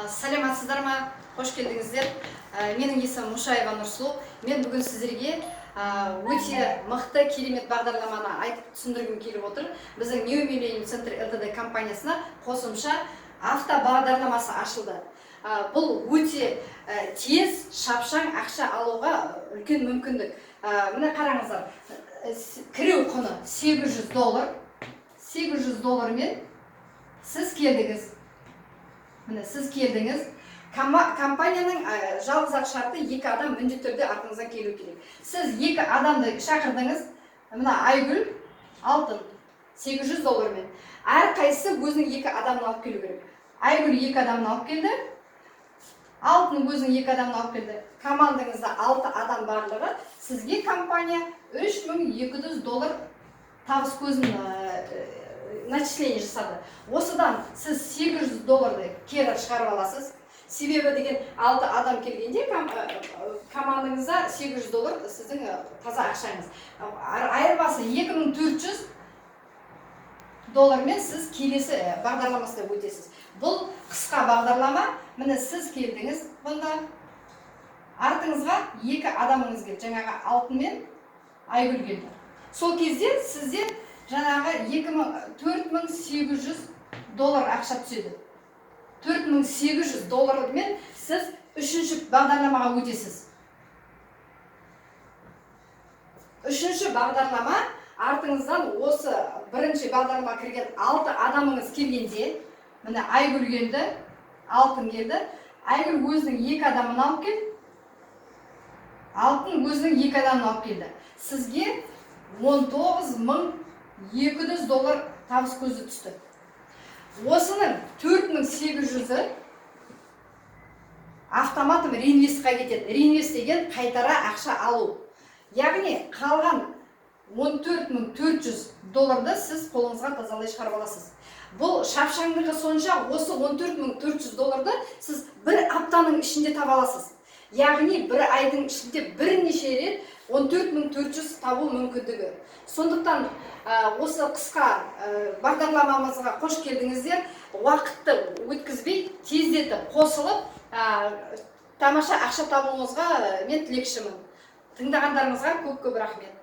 Саламатсыздар ма? Қош келдіңіздер. Менің есімім Мушаева Нұрсұлу. Мен бүгін сіздерге өте мықты керемет бағдарламаны айтып түсіндіргім келіп отыр. Біздің New Millennium Center LTD компаниясына қосымша авто бағдарламасы ашылды. Бұл өте тез, шапшаң ақша алуға үлкен мүмкіндік. Міне қараңыздар, кіру құны $800. $800 сіз келдіңіз. Міне сіз келдіңіз. Компанияның жалғыз ақ шарты 2 адам міндетті түрде артыңыздан келу керек. Сіз 2 адамды шақырдыңыз. Мына Айгүл, Алтын $800. Әрқайсысы өзінің 2 адамын алып келу керек. Айгүл 2 адамын алып келді. Алтын өзінің 2 адамын алып келді. Командаңызда 6 адам барлығы. Сізге компания $3200 табыс көзін начисление жасады. Осыдан сіз $800 кері шығарып аласыз. Себебі деген 6 адам келгенде командаңызда $800 сіздің таза ақшаңыз. Айырбасы $2400 мен сіз келесі бағдарламасына өтесіз. Бұл қысқа бағдарлама. Міне сіз келдіңіз, бұнда артыңызға 2 адамыңыз келді. Жаңағы Алтын мен Айгүл келді. Сол кезде сізде жаңағы $4800 ақша түседі. $4800 мен сіз 3-ші бағдарламаға өтесіз. 3-ші бағдарлама артыңыздан осы 1-ші бағдарламаға кірген 6 адамыңыз келгенде, міне Айгүл келді, Алтын келді. Айгүл өзінің 2 адамын алып келді. Алтын өзінің 2 адамын алып келді. Сізге $19200 табыс көзі түсті. Осының $4800 автоматом реинвестқа кетеді. Реинвест деген қайтара ақша алу. Яғни қалған $14400 сіз қолыңызға тазалай шығарып аласыз. Бұл шапшаңдығы сонша, осы $14400 сіз бір аптаның ішінде таба аласыз. Яғни бір айдың ішінде бірнеше рет $14400 табу мүмкіндігі. Сондықтан осы қысқа бағдарламамызға қош келдіңіздер. Уақытты өткізбей, тездетіп, қосылып, тамаша ақша табуыңызға мен тілекшімін. Тыңдағандарыңызға көп-көп рахмет.